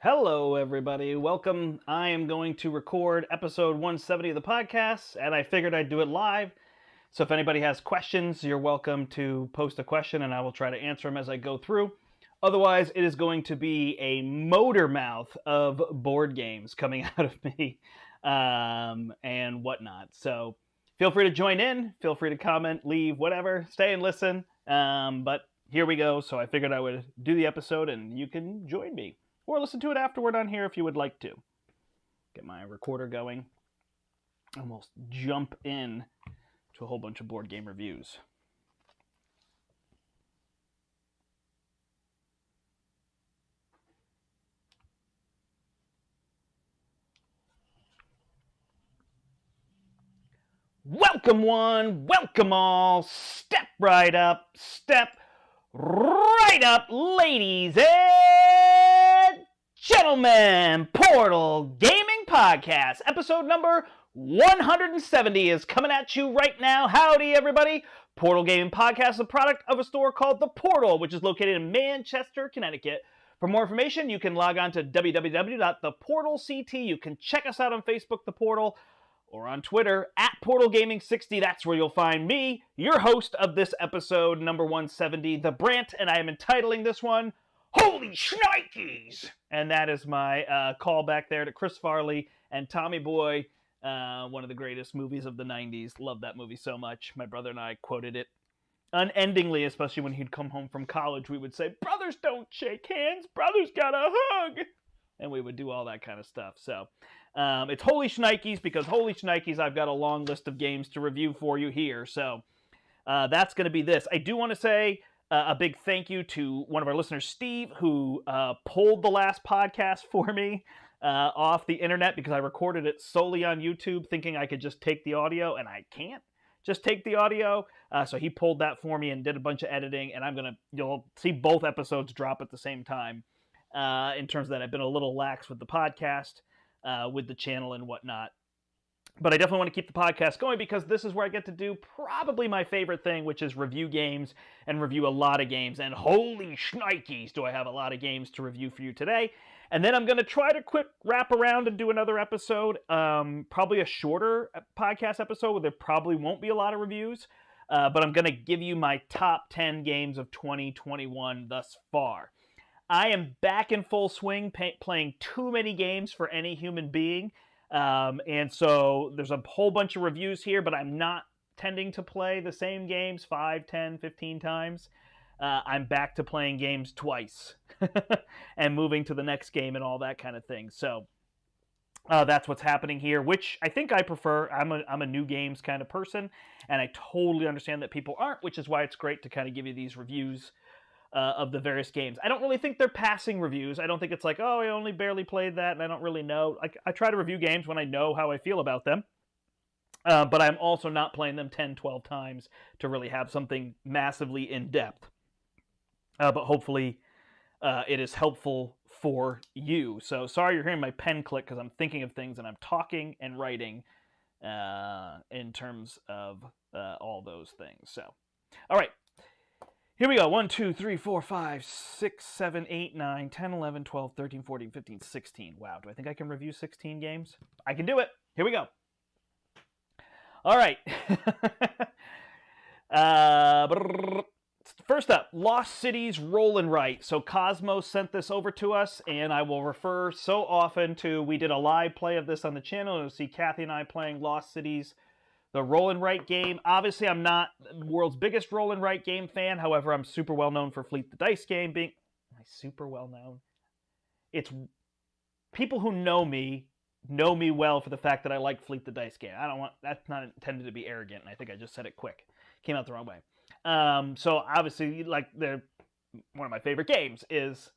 Hello, everybody. Welcome. I am going to record episode 170 of the podcast, and I figured I'd do it live. So if anybody has questions, you're welcome to post a question, and I will try to answer them as I go through. Otherwise, it is going to be a motor mouth of board games coming out of me and whatnot. So feel free to join in. Feel free to comment, leave, whatever. Stay and listen. But here we go. So I figured I would do the episode, and you can join me. Or listen to it afterward on here if you would like to. Get my recorder going. And we'll jump in to a whole bunch of board game reviews. Welcome one, welcome all. Step right up, ladies and gentlemen. Portal Gaming Podcast, episode number 170 is coming at you right now. Howdy, everybody. Portal Gaming Podcast is a product of a store called The Portal, which is located in Manchester, Connecticut. For more information, you can log on to www.theportalct. You can check us out on Facebook, The Portal, or on Twitter, @PortalGaming60. That's where you'll find me, your host of this episode, number 170, the Brandt, and I am entitling this one, Holy Schnikes! And that is my callback there to Chris Farley and Tommy Boy, one of the greatest movies of the 90s. Love that movie so much. My brother and I quoted it unendingly, especially when he'd come home from college. We would say, brothers don't shake hands, brothers gotta hug! And we would do all that kind of stuff. So it's Holy Schnikes, because Holy Schnikes, I've got a long list of games to review for you here. So that's going to be this. I do want to say a big thank you to one of our listeners, Steve, who pulled the last podcast for me off the internet because I recorded it solely on YouTube thinking I could just take the audio, and I can't just take the audio. So he pulled that for me and did a bunch of editing, and you'll see both episodes drop at the same time. In terms of that, I've been a little lax with the podcast, with the channel and whatnot. But I definitely want to keep the podcast going because this is where I get to do probably my favorite thing, which is review games and review a lot of games. And holy shnikes, do I have a lot of games to review for you today. And then I'm going to try to quick wrap around and do another episode, probably a shorter podcast episode where there probably won't be a lot of reviews. But I'm going to give you my top 10 games of 2021 thus far. I am back in full swing, playing too many games for any human being. And so there's a whole bunch of reviews here, but I'm not tending to play the same games 5, 10, 15 times. I'm back to playing games twice and moving to the next game and all that kind of thing. So that's what's happening here, which I think I prefer. I'm a new games kind of person, and I totally understand that people aren't, which is why it's great to kind of give you these reviews of the various games. I don't really think they're passing reviews. I don't think it's like, oh, I only barely played that and I don't really know. I try to review games when I know how I feel about them. But I'm also not playing them 10, 12 times to really have something massively in-depth. But hopefully it is helpful for you. So sorry you're hearing my pen click because I'm thinking of things and I'm talking and writing in terms of all those things. So, all right. Here we go. 1, 2, 3, 4, 5, 6, 7, 8, 9, 10, 11, 12, 13, 14, 15, 16. Wow, do I think I can review 16 games? I can do it. Here we go. All right. First up, Lost Cities Roll and Write. So Cosmos sent this over to us, and I will refer so often to, we did a live play of this on the channel. You'll see Kathy and I playing Lost Cities, the roll and write game. Obviously, I'm not the world's biggest roll and write game fan. However, I'm super well known for Fleet the Dice game being... Am I super well known? It's... People who know me well for the fact that I like Fleet the Dice game. That's not intended to be arrogant, and I think I just said it quick. Came out the wrong way. So obviously, like, one of my favorite games is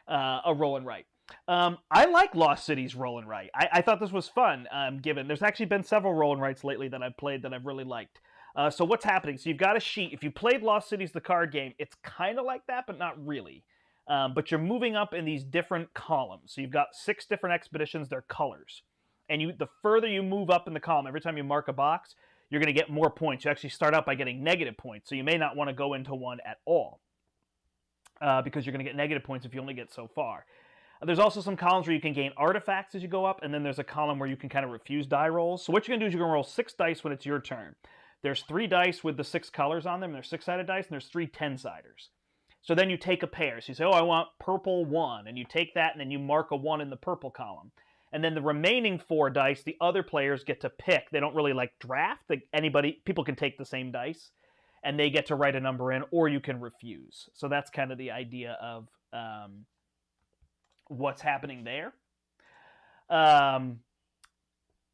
a roll and write. I like Lost Cities Roll and Write. I thought this was fun, given there's actually been several roll and writes lately that I've played that I've really liked. So what's happening? So you've got a sheet. If you played Lost Cities, the card game, it's kind of like that, but not really. But you're moving up in these different columns. So you've got 6 different expeditions. They're colors. And the further you move up in the column, every time you mark a box, you're going to get more points. You actually start out by getting negative points. So you may not want to go into one at all because you're going to get negative points if you only get so far. There's also some columns where you can gain artifacts as you go up, and then there's a column where you can kind of refuse die rolls. So what you're going to do is you're going to roll 6 dice when it's your turn. There's 3 dice with the 6 colors on them, and there's 6-sided dice, and there's 3 10-siders. So then you take a pair. So you say, oh, I want purple 1, and you take that, and then you mark a 1 in the purple column. And then the remaining 4 dice, the other players get to pick. They don't really like draft. People can take the same dice, and they get to write a number in, or you can refuse. So that's kind of the idea of what's happening there.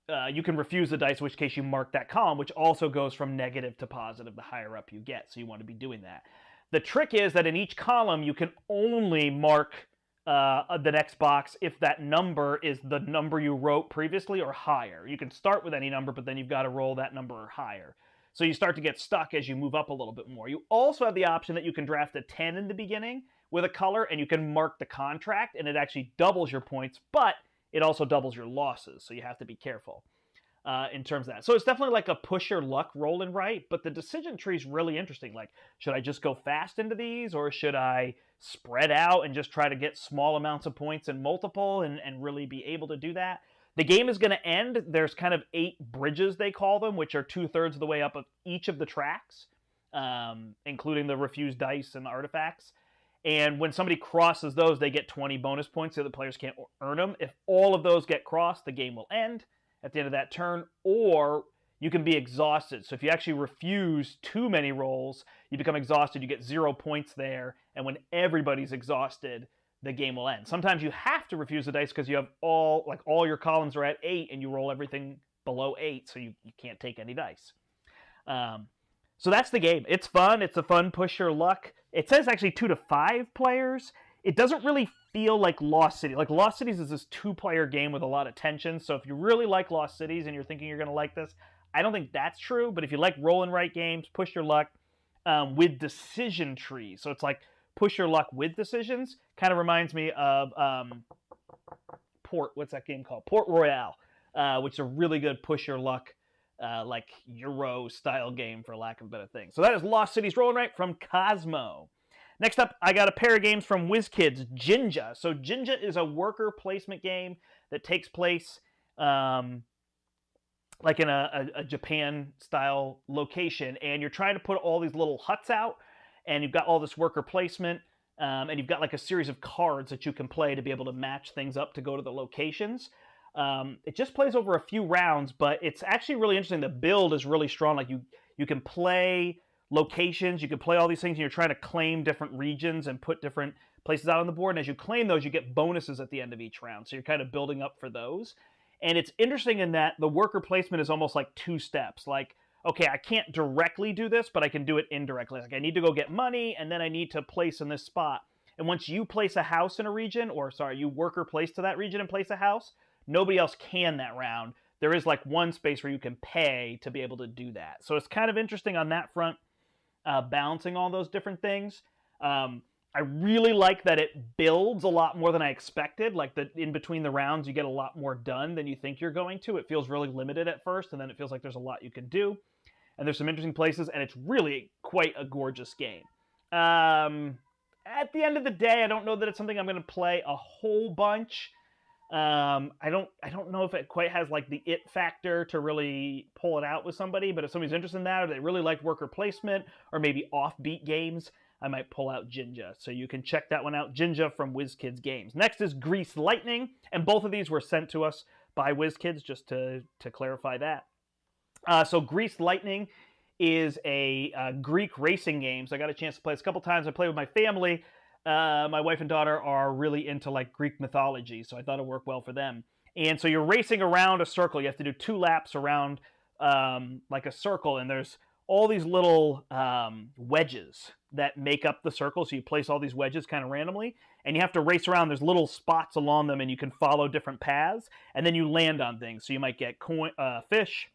You can refuse the dice, in which case you mark that column, which also goes from negative to positive the higher up you get. So you want to be doing that. The trick is that in each column, you can only mark the next box if that number is the number you wrote previously or higher. You can start with any number, but then you've got to roll that number or higher. So you start to get stuck as you move up a little bit more. You also have the option that you can draft a 10 in the beginning with a color, and you can mark the contract, and it actually doubles your points, but it also doubles your losses, so you have to be careful in terms of that. So it's definitely like a push your luck roll and write, but the decision tree is really interesting. Like, should I just go fast into these, or should I spread out and just try to get small amounts of points in multiple and really be able to do that? The game is going to end. There's kind of 8 bridges, they call them, which are 2/3 of the way up of each of the tracks, including the refused dice and the artifacts. And when somebody crosses those, they get 20 bonus points. The other players can't earn them. If all of those get crossed, the game will end at the end of that turn, or you can be exhausted. So if you actually refuse too many rolls, you become exhausted. You get 0 points there. And when everybody's exhausted, the game will end. Sometimes you have to refuse the dice because you have all your columns are at 8 and you roll everything below 8, so you can't take any dice. So that's the game. It's fun. It's a fun push your luck. It says actually 2 to 5 players. It doesn't really feel like Lost City. Like Lost Cities is this 2-player game with a lot of tension. So if you really like Lost Cities and you're thinking you're going to like this, I don't think that's true. But if you like roll and write games, push your luck with decision trees. So it's like push your luck with decisions. Kind of reminds me of what's that game called? Port Royale, which is a really good push your luck like Euro style game, for lack of a better thing. So that is Lost Cities Roll and Write from Cosmo. Next up, I got a pair of games from WizKids, Jinja. So Jinja is a worker placement game that takes place like in a Japan-style location, and you're trying to put all these little huts out, and you've got all this worker placement, and you've got like a series of cards that you can play to be able to match things up to go to the locations. It just plays over a few rounds, but it's actually really interesting. The build is really strong. Like you can play locations, you can play all these things, and you're trying to claim different regions and put different places out on the board. And as you claim those, you get bonuses at the end of each round. So you're kind of building up for those. And it's interesting in that the worker placement is almost like 2 steps. Like, okay, I can't directly do this, but I can do it indirectly. Like I need to go get money, and then I need to place in this spot. And once you place a house in a region, you worker place to that region and place a house, nobody else can that round. There is like one space where you can pay to be able to do that. So it's kind of interesting on that front, balancing all those different things. I really like that it builds a lot more than I expected. Like in between the rounds, you get a lot more done than you think you're going to. It feels really limited at first, and then it feels like there's a lot you can do. And there's some interesting places, and it's really quite a gorgeous game. At the end of the day, I don't know that it's something I'm going to play a whole bunch. I don't know if it quite has like the it factor to really pull it out with somebody, but if somebody's interested in that, or they really like worker placement or maybe offbeat games, I might pull out Jinja. So you can check that one out, Jinja from WizKids Games. Next is Grease Lightning, and both of these were sent to us by WizKids, just to clarify that. So Grease Lightning is a Greek racing game. So I got a chance to play this a couple times. I played with my family. My wife and daughter are really into like Greek mythology, so I thought it'd work well for them. And so you're racing around a circle. You have to do 2 laps around like a circle, and there's all these little wedges that make up the circle. So you place all these wedges kind of randomly, and you have to race around. There's little spots along them, and you can follow different paths, and then you land on things. So you might get fish,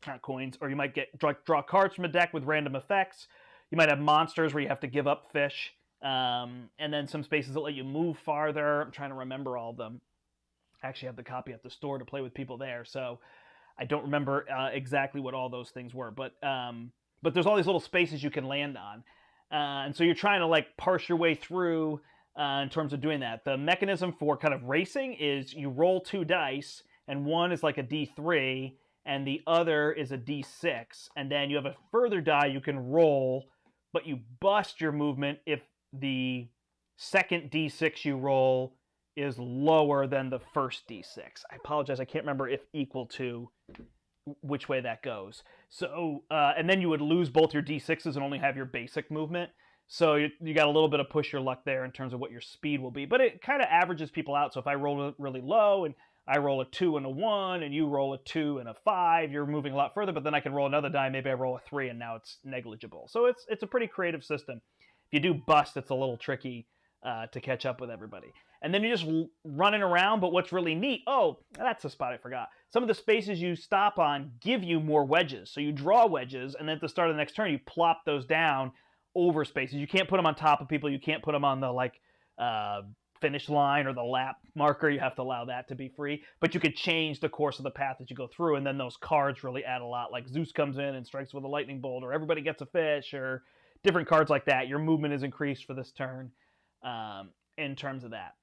not coins, or you might get draw cards from a deck with random effects. You might have monsters where you have to give up fish. And then some spaces that let you move farther. I'm trying to remember all of them. I actually have the copy at the store to play with people there, so I don't remember exactly what all those things were. But there's all these little spaces you can land on, and so you're trying to like parse your way through in terms of doing that. The mechanism for kind of racing is you roll 2 dice, and one is like a D3, and the other is a D6, and then you have a further die you can roll, but you bust your movement if the second D6 you roll is lower than the first D6. I apologize, I can't remember if equal to which way that goes. So, and then you would lose both your D6s and only have your basic movement. So you got a little bit of push your luck there in terms of what your speed will be. But it kind of averages people out. So if I roll really low and I roll a 2 and a 1 and you roll a 2 and a 5, you're moving a lot further. But then I can roll another die. Maybe I roll a 3 and now it's negligible. So it's a pretty creative system. If you do bust, it's a little tricky to catch up with everybody. And then you're just running around. But what's really neat, oh, that's a spot I forgot. Some of the spaces you stop on give you more wedges. So you draw wedges, and then at the start of the next turn, you plop those down over spaces. You can't put them on top of people. You can't put them on the finish line or the lap marker. You have to allow that to be free. But you could change the course of the path that you go through, and then those cards really add a lot. Like Zeus comes in and strikes with a lightning bolt, or everybody gets a fish, or different cards like that. Your movement is increased for this turn in terms of that.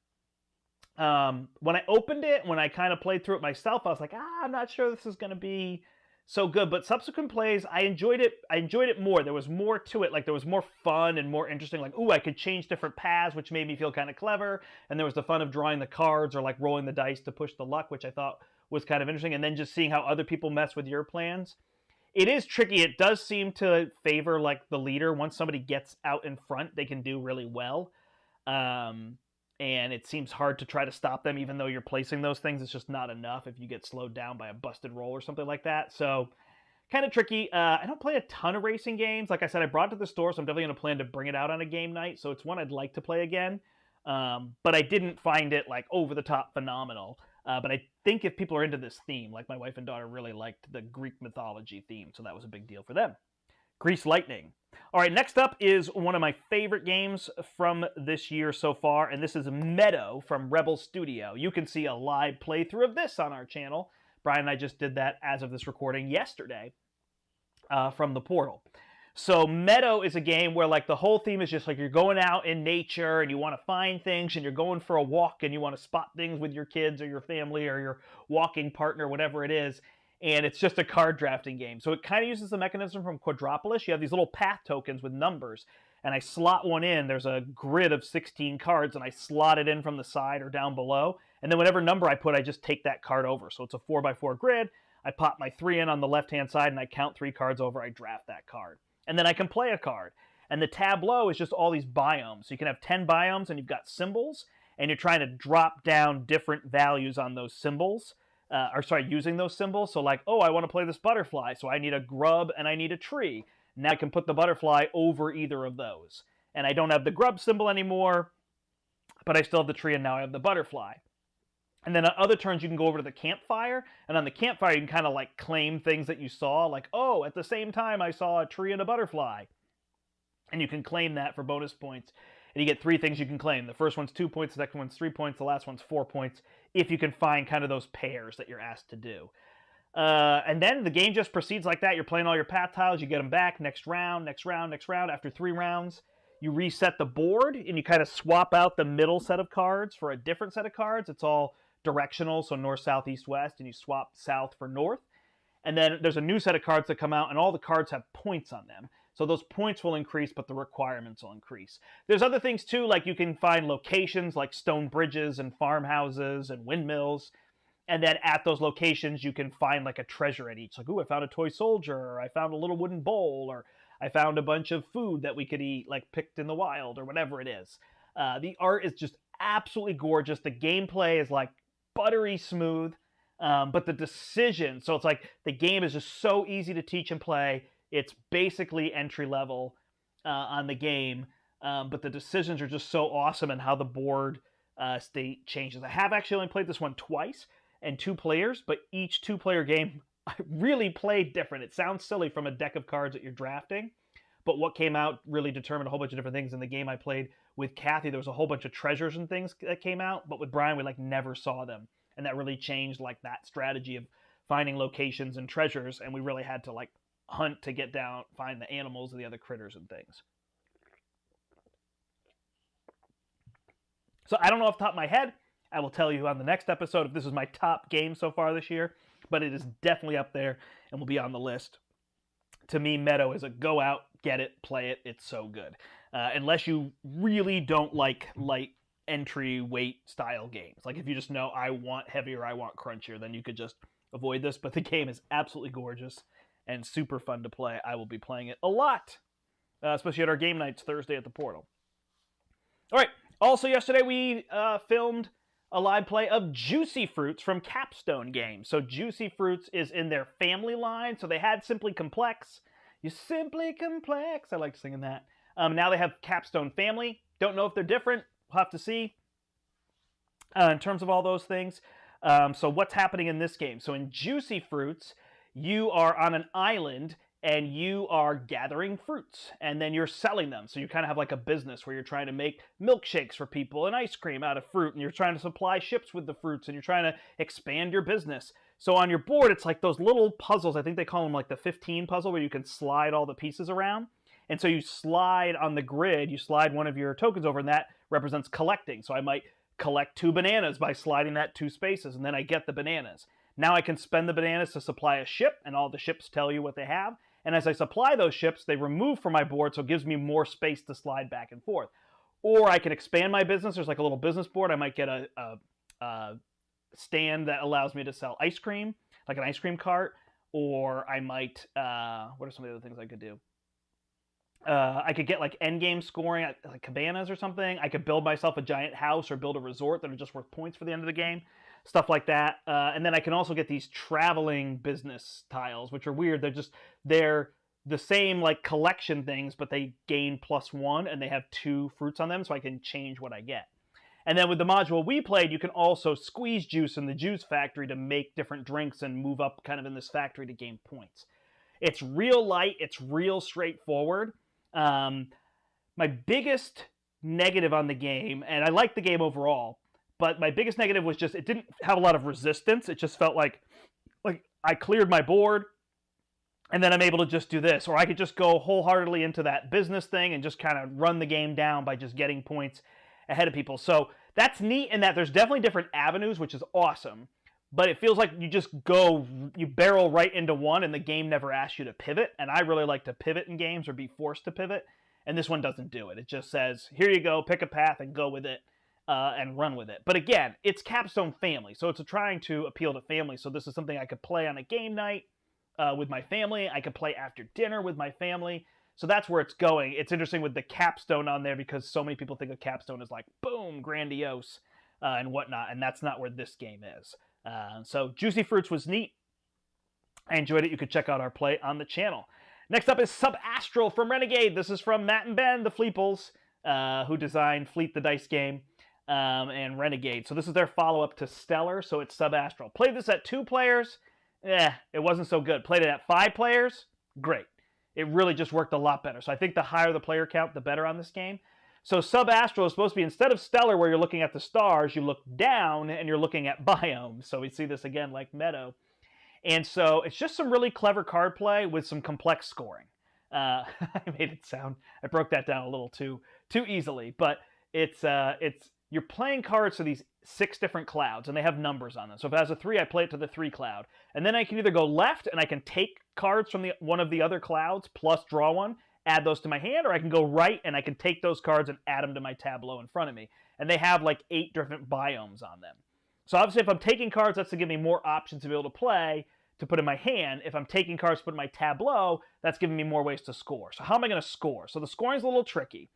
When I opened it, when I kind of played through it myself, I was like, I'm not sure this is going to be so good. But subsequent plays, I enjoyed it more. There was more to it. Like, there was more fun and more interesting. Like, ooh, I could change different paths, which made me feel kind of clever. And there was the fun of drawing the cards or like rolling the dice to push the luck, which I thought was kind of interesting. And then just seeing how other people mess with your plans. It is tricky. It does seem to favor like the leader. Once somebody gets out in front, they can do really well. And it seems hard to try to stop them, even though you're placing those things. It's just not enough if you get slowed down by a busted roll or something like that. So kind of tricky. I don't play a ton of racing games. Like I said, I brought it to the store, so I'm definitely going to plan to bring it out on a game night. So it's one I'd like to play again. But I didn't find it like over the top phenomenal. But I think if people are into this theme, like my wife and daughter really liked the Greek mythology theme, so that was a big deal for them. Grease Lightning. All right, next up is one of my favorite games from this year so far, and this is Meadow from Rebel Studio. You can see a live playthrough of this on our channel. Brian and I just did that as of this recording yesterday from the portal. So Meadow is a game where like the whole theme is just like you're going out in nature and you want to find things and you're going for a walk and you want to spot things with your kids or your family or your walking partner, whatever it is. And it's just a card drafting game. So it kind of uses the mechanism from Quadropolis. You have these little path tokens with numbers, and I slot one in. There's a grid of 16 cards, and I slot it in from the side or down below. And then whatever number I put, I just take that card over. So it's a 4x4 grid. I pop my 3 in on the left-hand side, and I count 3 cards over. I draft that card. And then I can play a card. And the tableau is just all these biomes. So you can have 10 biomes, and you've got symbols, and you're trying to drop down different values on those symbols. Using those symbols. So like, oh, I want to play this butterfly, so I need a grub and I need a tree. Now I can put the butterfly over either of those. And I don't have the grub symbol anymore, but I still have the tree, and now I have the butterfly. And then on other turns, you can go over to the campfire, and on the campfire, you can kind of like claim things that you saw, like, oh, at the same time, I saw a tree and a butterfly. And you can claim that for bonus points. And you get 3 things you can claim. The first one's 2 points, the second one's 3 points, the last one's 4 points, if you can find kind of those pairs that you're asked to do. And then the game just proceeds like that. You're playing all your path tiles, you get them back, next round, next round, next round. After 3 rounds, you reset the board, and you kind of swap out the middle set of cards for a different set of cards. It's all directional, so north, south, east, west, and you swap south for north. And then there's a new set of cards that come out, and all the cards have points on them. So those points will increase, but the requirements will increase. There's other things too, like you can find locations like stone bridges and farmhouses and windmills. And then at those locations, you can find like a treasure at each. Like, ooh, I found a toy soldier, or I found a little wooden bowl, or I found a bunch of food that we could eat, like picked in the wild, or whatever it is. The art is just absolutely gorgeous. The gameplay is like buttery smooth. But the decision, so it's like the game is just so easy to teach and play. It's basically entry level on the game, but the decisions are just so awesome, and how the board state changes. I have actually only played this one twice and 2 players, but each 2-player game I really played different. It sounds silly from a deck of cards that you're drafting, but what came out really determined a whole bunch of different things. In the game I played with Kathy, there was a whole bunch of treasures and things that came out, but with Brian, we like never saw them. And that really changed like that strategy of finding locations and treasures, and we really had to like hunt to get down, find the animals and the other critters and things. So I don't know off the top of my head. I will tell you on the next episode if this is my top game so far this year, but it is definitely up there and will be on the list. To me, Meadow is a go out, get it, play it. It's so good. Unless you really don't like light entry weight style games. Like if you just know I want heavier, I want crunchier, then you could just avoid this. But the game is absolutely gorgeous and super fun to play. I will be playing it a lot, especially at our game nights Thursday at the Portal. All right. Also, yesterday we filmed a live play of Juicy Fruits from Capstone Games. So Juicy Fruits is in their family line. So they had Simply Complex. You Simply Complex. I like singing that. Now they have Capstone Family. Don't know if they're different. We'll have to see in terms of all those things. So what's happening in this game? So in Juicy Fruits, you are on an island and you are gathering fruits and then you're selling them. So you kind of have like a business where you're trying to make milkshakes for people and ice cream out of fruit, and you're trying to supply ships with the fruits, and you're trying to expand your business. So on your board, it's like those little puzzles. I think they call them like the 15 puzzle, where you can slide all the pieces around. And so you slide on the grid, you slide one of your tokens over, and that represents collecting. So I might collect 2 bananas by sliding that 2 spaces, and then I get the bananas. Now I can spend the bananas to supply a ship, and all the ships tell you what they have. And as I supply those ships, they remove from my board, so it gives me more space to slide back and forth. Or I can expand my business. There's like a little business board. I might get a stand that allows me to sell ice cream, like an ice cream cart. Or I might, what are some of the other things I could do? I could get like end game scoring, like cabanas or something. I could build myself a giant house or build a resort that are just worth points for the end of the game. Stuff like that. And then I can also get these traveling business tiles, which are weird. They're the same like collection things, but they gain +1 and they have 2 fruits on them, so I can change what I get. And then with the module we played, you can also squeeze juice in the juice factory to make different drinks and move up kind of in this factory to gain points. It's real light. It's real straightforward. My biggest negative on the game, and I like the game overall, but my biggest negative was just it didn't have a lot of resistance. It just felt like I cleared my board, and then I'm able to just do this. Or I could just go wholeheartedly into that business thing and just kind of run the game down by just getting points ahead of people. So that's neat in that there's definitely different avenues, which is awesome. But it feels like you barrel right into one, and the game never asks you to pivot. And I really like to pivot in games or be forced to pivot. And this one doesn't do it. It just says, here you go, pick a path and go with it. And run with it. But again, it's Capstone Family, so it's trying to appeal to families. So this is something I could play on a game night with my family. I could play after dinner with my family. So that's where it's going. It's interesting with the capstone on there because so many people think of Capstone as like, boom, grandiose and whatnot, and that's not where this game is. So Juicy Fruits was neat. I enjoyed it. You could check out our play on the channel. Next up is Sub-Astral from Renegade. This is from Matt and Ben, the Fleeples, who designed Fleet the Dice game. And Renegade. So this is their follow-up to Stellar, so it's Sub-Astral. Played this at 2 players, it wasn't so good. Played it at 5 players, great. It really just worked a lot better. So I think the higher the player count, the better on this game. So Sub-Astral is supposed to be, instead of Stellar where you're looking at the stars, you look down and you're looking at biomes. So we see this again like Meadow. And so it's just some really clever card play with some complex scoring. I made it sound, I broke that down a little too easily, but it's you're playing cards to these 6 different clouds, and they have numbers on them. So if it has a 3, I play it to the 3 cloud. And then I can either go left, and I can take cards from one of the other clouds, plus draw one, add those to my hand, or I can go right, and I can take those cards and add them to my tableau in front of me. And they have like 8 different biomes on them. So obviously if I'm taking cards, that's to give me more options to be able to play, to put in my hand. If I'm taking cards to put in my tableau, that's giving me more ways to score. So how am I going to score? So the scoring is a little tricky.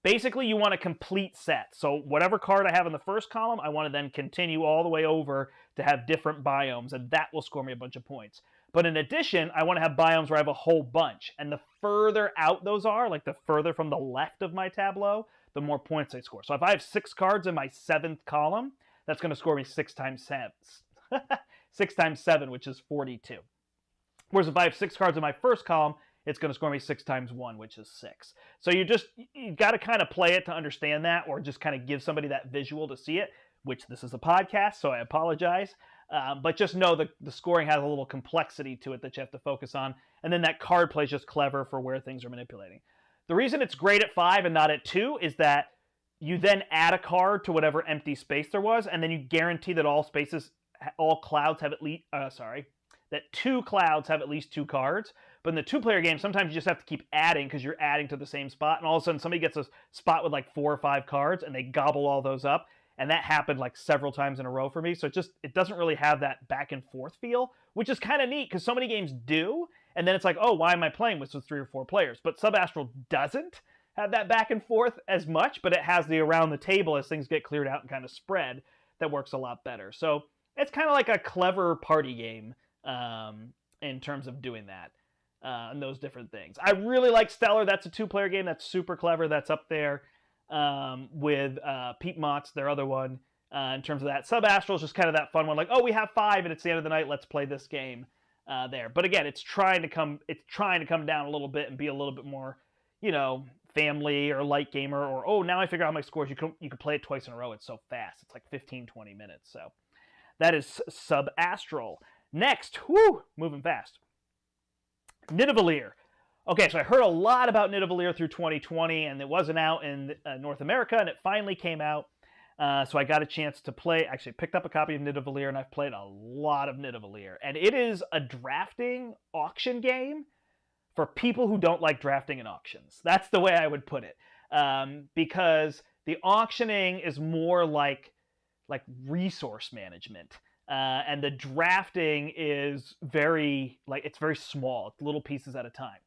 Basically, you want a complete set. So whatever card I have in the first column, I want to then continue all the way over to have different biomes, and that will score me a bunch of points. But in addition, I want to have biomes where I have a whole bunch. And the further out those are, like the further from the left of my tableau, the more points I score. So if I have 6 cards in my 7th column, that's going to score me 6 times 7. 6 times 7, which is 42. Whereas if I have 6 cards in my first column, it's going to score me 6 times 1, which is 6. So you got to kind of play it to understand that, or just kind of give somebody that visual to see it, which this is a podcast, so I apologize. But just know the scoring has a little complexity to it that you have to focus on. And then that card play is just clever for where things are manipulating. The reason it's great at 5 and not at 2 is that you then add a card to whatever empty space there was, and then you guarantee that all clouds have at least, that 2 clouds have at least 2 cards. But in the 2-player game, sometimes you just have to keep adding because you're adding to the same spot, and all of a sudden somebody gets a spot with like 4 or 5 cards, and they gobble all those up. And that happened like several times in a row for me. So it doesn't really have that back and forth feel, which is kind of neat because so many games do. And then it's like, oh, why am I playing with 3 or 4 players? But Sub-Astral doesn't have that back and forth as much, but it has the around the table as things get cleared out and kind of spread that works a lot better. So it's kind of like a clever party game in terms of doing that and those different things. I really like Stellar. That's a 2-player game. That's super clever. That's up there with Pete Mott's, their other one, in terms of that. Sub-Astral is just kind of that fun one, like, oh, we have 5 and it's the end of the night, let's play this game there. But again, it's trying to come down a little bit and be a little bit more, family or light gamer, or, oh, now I figure out my scores. You can play it twice in a row. It's so fast. It's like 15-20 minutes. So that is Sub-Astral. Next, moving fast. Nidavellir. Okay, so I heard a lot about Nidavellir through 2020, and it wasn't out in North America, and it finally came out. So I got a chance to play. Actually, picked up a copy of Nidavellir, and I've played a lot of Nidavellir. And it is a drafting auction game for people who don't like drafting in auctions. That's the way I would put it. Because the auctioning is more like resource management. And the drafting is very small. It's little pieces at a time.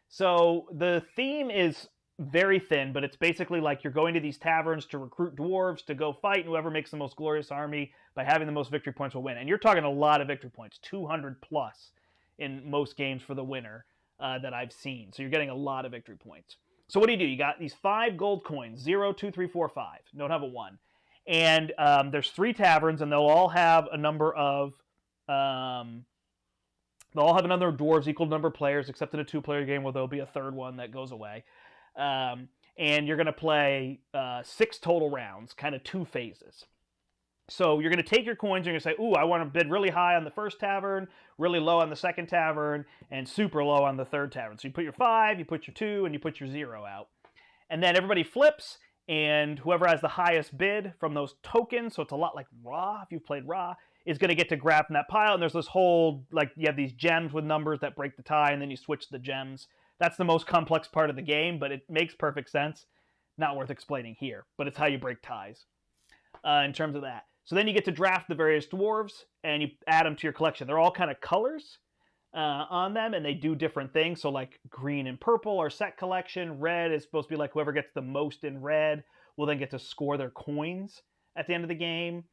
So the theme is very thin, but it's basically like you're going to these taverns to recruit dwarves to go fight, and whoever makes the most glorious army by having the most victory points will win. And you're talking a lot of victory points, 200 plus in most games for the winner that I've seen. So you're getting a lot of victory points. So what do? You got these 5 gold coins, 0, 2, 3, 4, 5. Don't have a 1. And there's 3 taverns, and they'll all have a number of dwarves equal to number of players, except in a 2-player game where there'll be a 3rd one that goes away. And you're going to play 6 total rounds, kind of 2 phases. So you're going to take your coins and you're going to say, ooh, I want to bid really high on the first tavern, really low on the second tavern, and super low on the third tavern. So you put your 5, you put your 2, and you put your 0 out. And then everybody flips, and whoever has the highest bid from those tokens, so it's a lot like Ra, if you've played Ra, is going to get to grab from that pile. And there's this whole, you have these gems with numbers that break the tie, and then you switch the gems. That's the most complex part of the game, but it makes perfect sense. Not worth explaining here, but it's how you break ties in terms of that. So then you get to draft the various dwarves, and you add them to your collection. They're all kind of colors on them, and they do different things. So like green and purple are set collection. Red is supposed to be like whoever gets the most in red will then get to score their coins at the end of the game.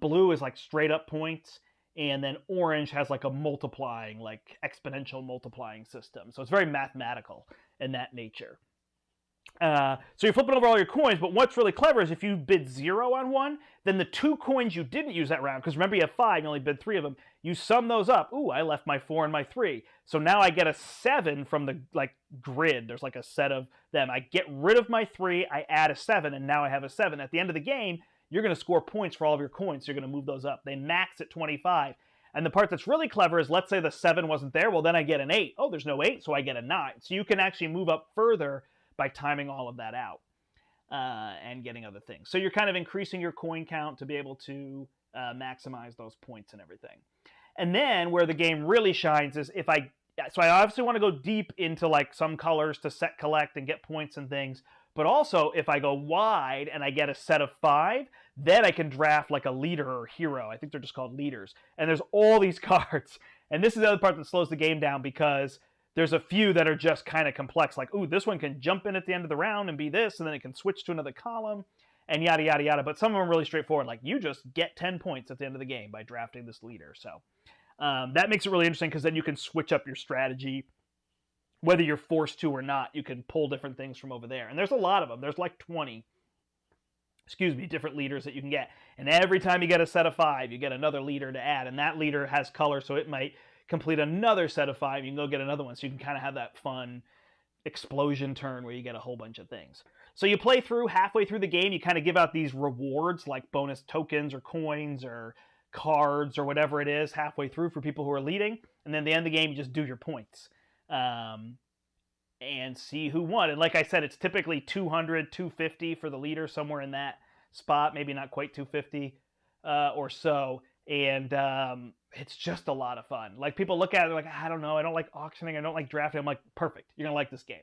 Blue is like straight up points. And then orange has like a multiplying, like exponential multiplying system. So it's very mathematical in that nature. So you're flipping over all your coins, but what's really clever is if you bid 0 on one, then the 2 coins you didn't use that round, because remember you have 5, you only bid 3 of them, you sum those up. Ooh, I left my 4 and my 3. So now I get a 7 from the grid. There's like a set of them. I get rid of my 3, I add a 7, and now I have a 7. At the end of the game, you're going to score points for all of your coins, so you're going to move those up. They max at 25. And the part that's really clever is, let's say the 7 wasn't there, well then I get an 8. Oh, there's no 8, so I get a 9. So you can actually move up further by timing all of that out and getting other things. So you're kind of increasing your coin count to be able to maximize those points and everything. And then where the game really shines is so I obviously want to go deep into like some colors to set collect and get points and things. But also if I go wide and I get a set of 5, then I can draft like a leader or hero. I think they're just called leaders. And there's all these cards. And this is the other part that slows the game down, because there's a few that are just kind of complex, like, ooh, this one can jump in at the end of the round and be this, and then it can switch to another column, and yada, yada, yada. But some of them are really straightforward, like, you just get 10 points at the end of the game by drafting this leader. So that makes it really interesting, because then you can switch up your strategy. Whether you're forced to or not, you can pull different things from over there. And there's a lot of them. There's like 20, different leaders that you can get. And every time you get a set of 5, you get another leader to add. And that leader has color, so it might complete another set of 5, you can go get another one. So you can kind of have that fun explosion turn where you get a whole bunch of things. So you play through, halfway through the game, you kind of give out these rewards like bonus tokens or coins or cards or whatever it is halfway through for people who are leading. And then at the end of the game, you just do your points. and see who won. And like I said, it's typically 200, 250 for the leader, somewhere in that spot, maybe not quite 250 or so. And it's just a lot of fun. Like, people look at it, they're like, I don't know, I don't like auctioning, I don't like drafting. I'm like, perfect, you're gonna like this game.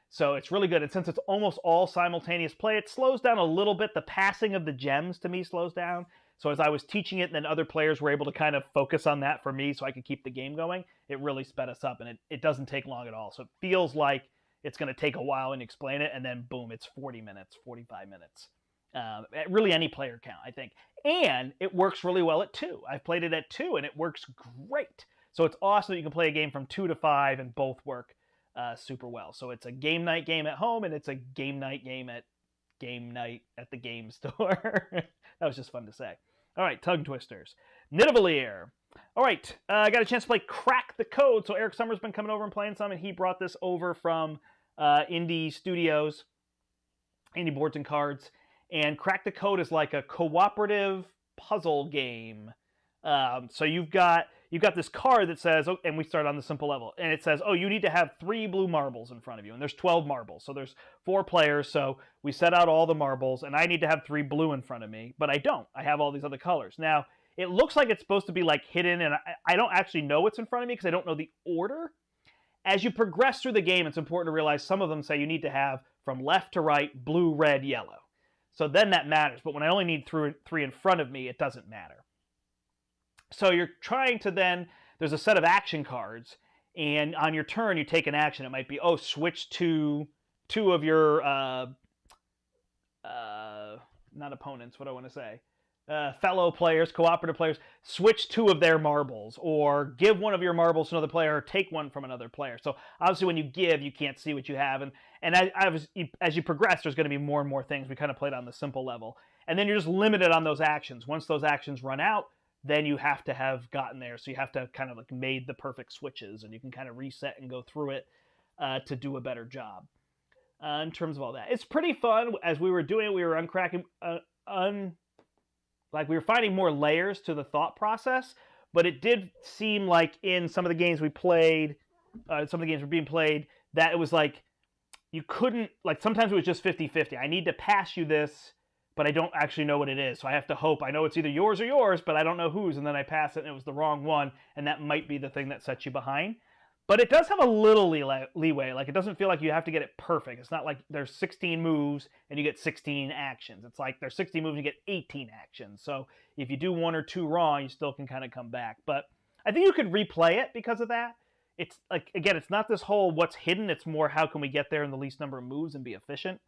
So it's really good. And since it's almost all simultaneous play, it slows down a little bit. The passing of the gems to me slows down. So as I was teaching it, and then other players were able to kind of focus on that for me so I could keep the game going, it really sped us up. And it doesn't take long at all. So it feels like it's going to take a while and explain it. And then boom, it's 40 minutes, 45 minutes. At really any player count, I think. And it works really well at 2. I've played it at 2 and it works great. So it's awesome that you can play a game from 2 to 5 and both work super well. So it's a game night game at home, and it's a game night at the game store. That was just fun to say. All right, Tongue Twisters. Nidavellir. All right, I got a chance to play Crack the Code. So Eric Summers been coming over and playing some, and he brought this over from Indie Studios, Indie Boards and Cards. And Crack the Code is like a cooperative puzzle game. So you've got this card that says, oh, and we start on the simple level, and it says, oh, you need to have 3 blue marbles in front of you, and there's 12 marbles, so there's 4 players, so we set out all the marbles, and I need to have 3 blue in front of me, but I don't. I have all these other colors. Now, it looks like it's supposed to be like hidden, and I don't actually know what's in front of me because I don't know the order. As you progress through the game, it's important to realize some of them say you need to have from left to right, blue, red, yellow. So then that matters, but when I only need 3 in front of me, it doesn't matter. So you're trying to then, there's a set of action cards, and on your turn you take an action. It might be, oh, switch to 2 of your, not opponents, what do I want to say? Fellow players, cooperative players, switch 2 of their marbles, or give 1 of your marbles to another player, or take 1 from another player. So obviously when you give, you can't see what you have, and as you progress, there's going to be more and more things. We kind of played on the simple level, and then you're just limited on those actions. Once those actions run out, then you have to have gotten there. So you have to have kind of like made the perfect switches, and you can kind of reset and go through it to do a better job in terms of all that. It's pretty fun. As we were doing it, we were uncracking, like we were finding more layers to the thought process, but it did seem like in some of the games we played, some of the games were being played, that it was like you couldn't, like sometimes it was just 50-50. I need to pass you this, but I don't actually know what it is. So I have to hope. I know it's either yours or yours, but I don't know whose, and then I pass it and it was the wrong one, and that might be the thing that sets you behind. But it does have a little leeway. Like, it doesn't feel like you have to get it perfect. It's not like there's 16 moves and you get 16 actions. It's like there's 16 moves and you get 18 actions. So if you do 1 or 2 wrong, you still can kind of come back. But I think you could replay it because of that. It's like, again, it's not this whole what's hidden. It's more how can we get there in the least number of moves and be efficient.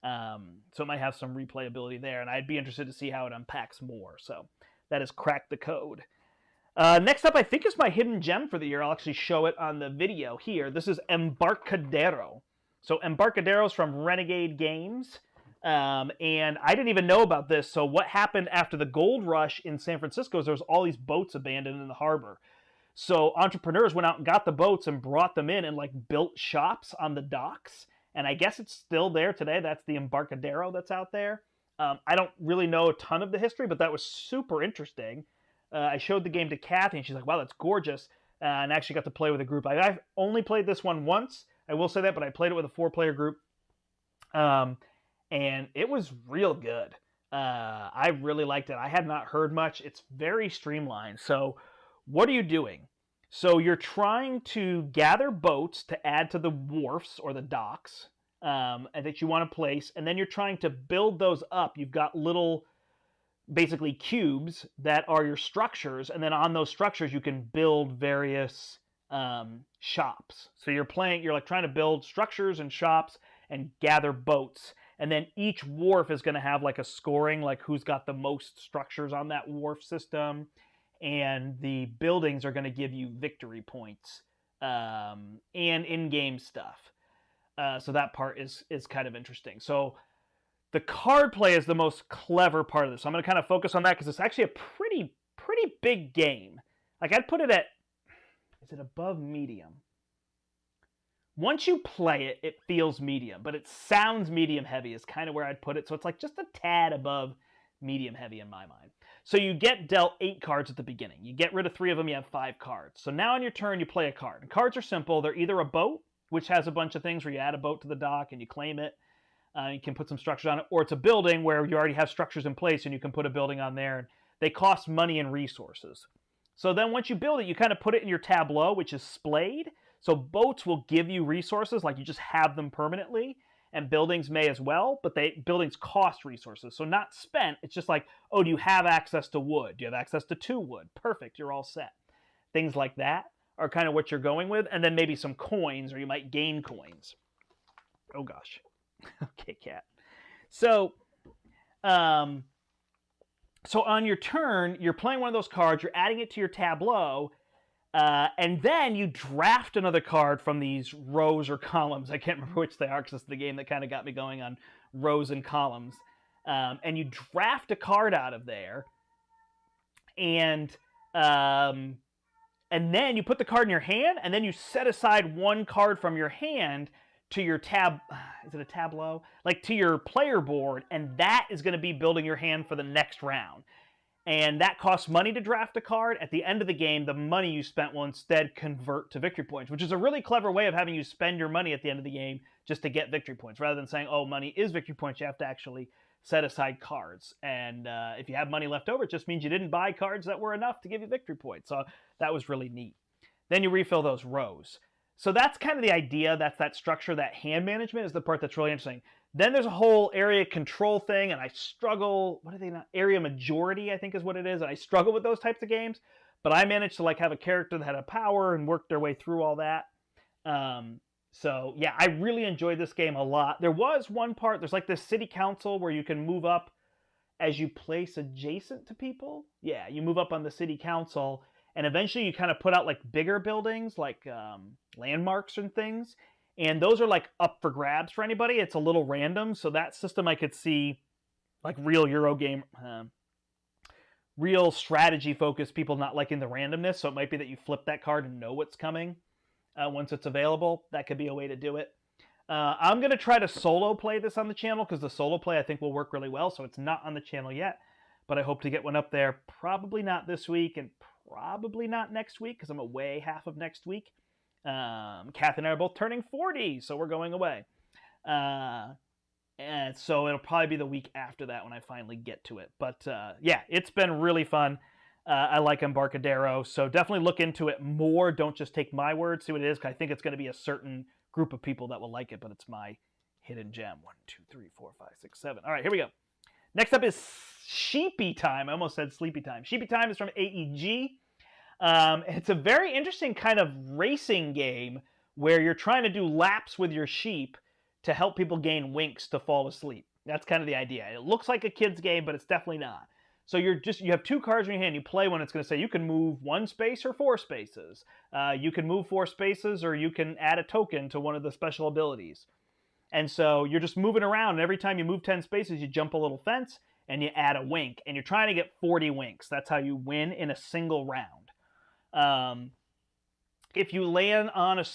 So it might have some replayability there, and I'd be interested to see how it unpacks more. So that is Crack the Code. Next up, I think, is my hidden gem for the year. I'll actually show it on the video here. This is Embarcadero. So Embarcadero is from Renegade Games, and I didn't even know about this. So what happened after the gold rush in San Francisco is there was all these boats abandoned in the harbor. So entrepreneurs went out and got the boats and brought them in and like built shops on the docks. And I guess it's still there today. That's the Embarcadero that's out there. I don't really know a ton of the history, but that was super interesting. I showed the game to Kathy, and she's like, wow, that's gorgeous. And actually got to play with a group. I've only played this one once. I will say that, but I played it with a 4-player group. And it was real good. I really liked it. I had not heard much. It's very streamlined. So what are you doing? So you're trying to gather boats to add to the wharfs or the docks that you want to place, and then you're trying to build those up. You've got little, basically cubes that are your structures, and then on those structures you can build various shops. So you're like trying to build structures and shops and gather boats, and then each wharf is going to have like a scoring, like who's got the most structures on that wharf system. And the buildings are going to give you victory points and in-game stuff. So that part is kind of interesting. So the card play is the most clever part of this. So I'm going to kind of focus on that because it's actually a pretty big game. Like, I'd put it at, is it above medium? Once you play it, it feels medium, but it sounds medium heavy is kind of where I'd put it. So it's like just a tad above medium heavy in my mind. So you get dealt 8 cards at the beginning. You get rid of 3 of them, you have 5 cards. So now on your turn, you play a card. And cards are simple. They're either a boat which has a bunch of things where you add a boat to the dock and you claim it. You can put some structures on it, or it's a building where you already have structures in place and you can put a building on there. They cost money and resources. So then once you build it, you kind of put it in your tableau, which is splayed. So boats will give you resources, like you just have them permanently, and buildings may as well, but buildings cost resources. So not spent, it's just like, oh, do you have access to wood? Do you have access to 2 wood? Perfect, you're all set. Things like that are kind of what you're going with, and then maybe some coins, or you might gain coins. Oh gosh. Okay, cat. So, so on your turn, you're playing one of those cards, you're adding it to your tableau, and then you draft another card from these rows or columns. I can't remember which they are because it's the game that kind of got me going on rows and columns. And you draft a card out of there, and then you put the card in your hand, and then you set aside 1 card from your hand to your is it a tableau? Like to your player board, and that is going to be building your hand for the next round. And that costs money to draft a card. At the end of the game, the money you spent will instead convert to victory points, which is a really clever way of having you spend your money at the end of the game just to get victory points. Rather than saying, oh, money is victory points, you have to actually set aside cards. And if you have money left over, it just means you didn't buy cards that were enough to give you victory points. So that was really neat. Then you refill those rows. So that's kind of the idea. That's that structure. That hand management is the part that's really interesting. Then there's a whole area control thing, and I struggle. What are they not? Area majority, I think, is what it is. And I struggle with those types of games. But I managed to like have a character that had a power and worked their way through all that. So yeah, I really enjoyed this game a lot. There was one part. There's like this city council where you can move up as you place adjacent to people. Yeah, you move up on the city council. And eventually you kind of put out like bigger buildings, like landmarks and things. And those are like up for grabs for anybody. It's a little random. So that system I could see like real Eurogame, real strategy focused people not liking the randomness. So it might be that you flip that card and know what's coming once it's available. That could be a way to do it. I'm going to try to solo play this on the channel because the solo play I think will work really well. So it's not on the channel yet, but I hope to get one up there. Probably not this week and probably not next week because I'm away half of next week. Kath and I are both turning 40, so we're going away. And so it'll probably be the week after that when I finally get to it. But yeah, it's been really fun. I like Embarcadero, so definitely look into it more. Don't just take my word, see what it is, because I think it's going to be a certain group of people that will like it, but it's my hidden gem. 1, 2, 3, 4, 5, 6, 7. All right, here we go. Next up is Sheepy Time. I almost said Sleepy Time. Sheepy Time is from AEG. It's a very interesting kind of racing game where you're trying to do laps with your sheep to help people gain winks to fall asleep. That's kind of the idea. It looks like a kid's game, but it's definitely not. So you have 2 cards in your hand. You play one. It's going to say you can move 1 space or 4 spaces. You can move 4 spaces, or you can add a token to one of the special abilities. And so you're just moving around. And every time you move 10 spaces, you jump a little fence and you add a wink. And you're trying to get 40 winks. That's how you win in a single round. If you land on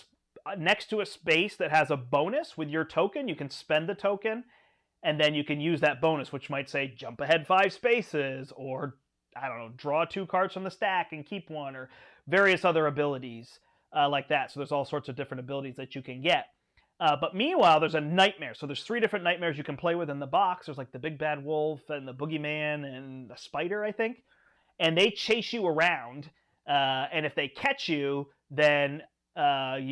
next to a space that has a bonus with your token, you can spend the token, and then you can use that bonus, which might say jump ahead 5 spaces, or I don't know, draw 2 cards from the stack and keep 1, or various other abilities like that. So there's all sorts of different abilities that you can get. But meanwhile, there's a nightmare. So there's 3 different nightmares you can play with in the box. There's like the big bad wolf and the boogeyman and the spider, I think. And they chase you around. And if they catch you, then what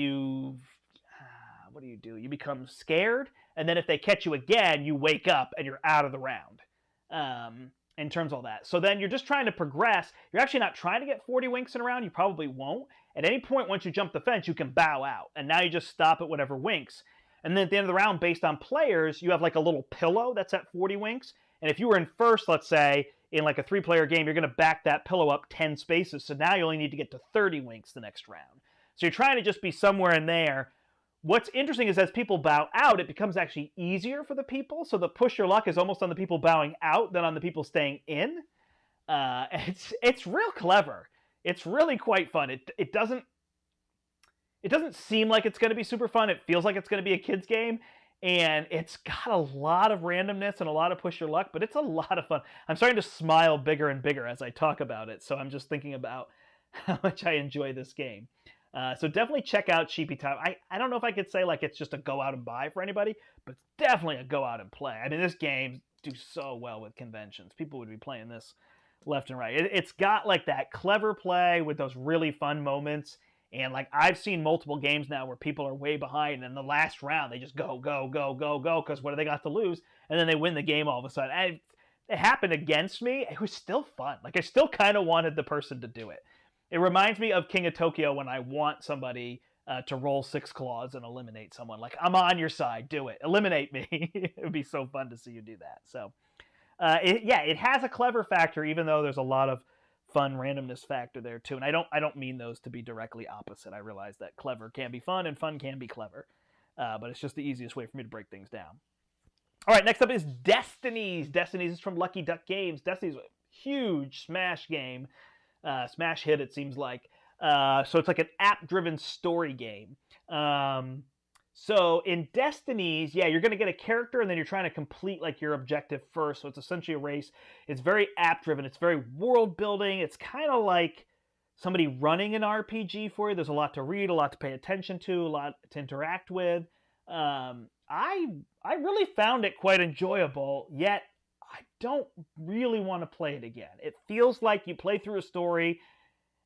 do? You become scared. And then if they catch you again, you wake up and you're out of the round. In terms of all that. So then you're just trying to progress. You're actually not trying to get 40 winks in a round. You probably won't. At any point, once you jump the fence, you can bow out. And now you just stop at whatever winks. And then at the end of the round, based on players, you have like a little pillow that's at 40 winks. And if you were in first, let's say, in like a 3-player game, you're going to back that pillow up 10 spaces. So now you only need to get to 30 winks the next round. So you're trying to just be somewhere in there. What's interesting is as people bow out, it becomes actually easier for the people. So the push your luck is almost on the people bowing out than on the people staying in. It's real clever. It's really quite fun. It doesn't seem like it's going to be super fun. It feels like it's going to be a kid's game. And it's got a lot of randomness and a lot of push your luck, but it's a lot of fun. I'm starting to smile bigger and bigger as I talk about it. So I'm just thinking about how much I enjoy this game. So definitely check out Sheepy Time. I don't know if I could say like it's just a go out and buy for anybody, but it's definitely a go out and play. I mean, this game do so well with conventions. People would be playing this left and right. It's got like that clever play with those really fun moments. And like I've seen multiple games now where people are way behind, and in the last round they just go because what do they got to lose? And then they win the game all of a sudden. It happened against me. It was still fun. Like I still kind of wanted the person to do it. It reminds me of King of Tokyo when I want somebody to roll 6 claws and eliminate someone. Like, I'm on your side. Do it. Eliminate me. It would be so fun to see you do that. So, it has a clever factor, even though there's a lot of fun randomness factor there too. And I don't mean those to be directly opposite. I realize that clever can be fun and fun can be clever. But it's just the easiest way for me to break things down. All right, next up is Destinies. Destinies is from Lucky Duck Games. Destinies is a huge Smash game. Smash hit, it seems like. So it's like an app-driven story game. So in Destinies, you're going to get a character, and then you're trying to complete like your objective first. So it's essentially a race. It's very app-driven. It's very world-building. It's kind of like somebody running an RPG for you. There's a lot to read, a lot to pay attention to, a lot to interact with. I really found it quite enjoyable, yet I don't really want to play it again. It feels like you play through a story,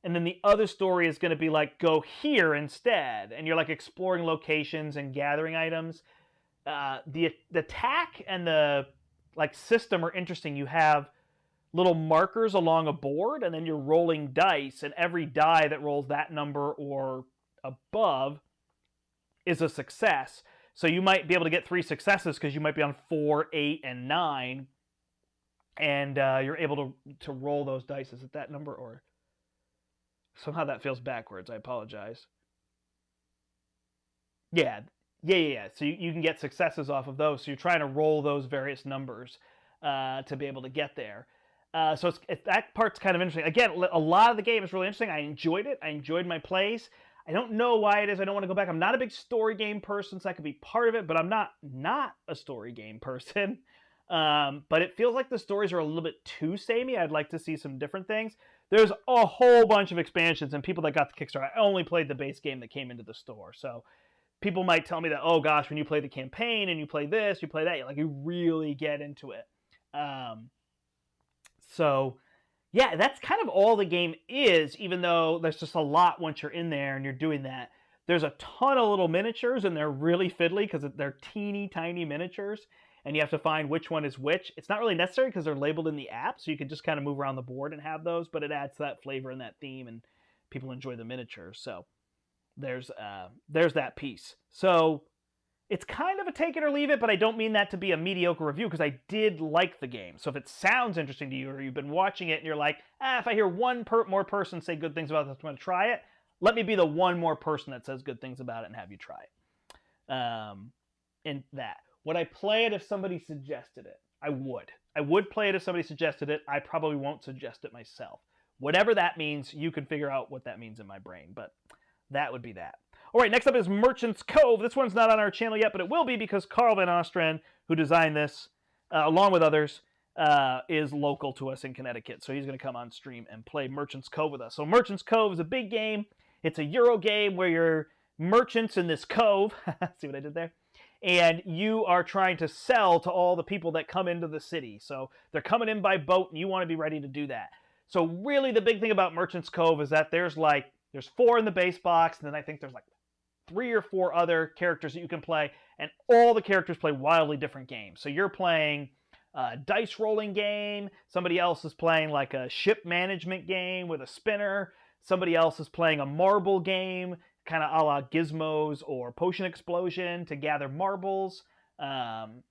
and then the other story is going to be like, go here instead. And you're like exploring locations and gathering items. The attack and the like system are interesting. You have little markers along a board, and then you're rolling dice, and every die that rolls that number or above is a success. So you might be able to get 3 successes because you might be on 4, 8, and 9. And you're able to roll those dice. Is it that number or... Somehow that feels backwards. I apologize. Yeah. So you can get successes off of those. So you're trying to roll those various numbers to be able to get there. So that part's kind of interesting. Again, a lot of the game is really interesting. I enjoyed it. I enjoyed my plays. I don't know why it is I don't want to go back. I'm not a big story game person, so I could be part of it, but I'm not a story game person. But it feels like the stories are a little bit too samey. I'd like to see some different things. There's a whole bunch of expansions, and people that got the Kickstarter, I only played the base game that came into the store. So people might tell me that, oh gosh, when you play the campaign and you play this, you play that, like you really get into it. That's kind of all the game is, even though there's just a lot once you're in there and you're doing that. There's a ton of little miniatures, and they're really fiddly because they're teeny tiny miniatures, and you have to find which one is which. It's not really necessary because they're labeled in the app, so you can just kind of move around the board and have those, but it adds to that flavor and that theme, and people enjoy the miniatures. So there's that piece. So it's kind of a take it or leave it, but I don't mean that to be a mediocre review because I did like the game. So if it sounds interesting to you, or you've been watching it and you're like, if I hear one more person say good things about this, I'm going to try it. Let me be the one more person that says good things about it and have you try it. In that. Would I play it if somebody suggested it? I would. I would play it if somebody suggested it. I probably won't suggest it myself. Whatever that means, you can figure out what that means in my brain, but that would be that. All right, next up is Merchant's Cove. This one's not on our channel yet, but it will be because Carl Van Ostren, who designed this, along with others, is local to us in Connecticut. So he's going to come on stream and play Merchant's Cove with us. So Merchant's Cove is a big game. It's a Euro game where you're merchants in this cove. See what I did there? And you are trying to sell to all the people that come into the city. So they're coming in by boat, and you want to be ready to do that. So really the big thing about Merchant's Cove is that there's 4 in the base box, and then I think there's like 3 or 4 other characters that you can play, and all the characters play wildly different games. So you're playing a dice rolling game, somebody else is playing like a ship management game with a spinner, somebody else is playing a marble game, kind of a la Gizmos or Potion Explosion to gather marbles. And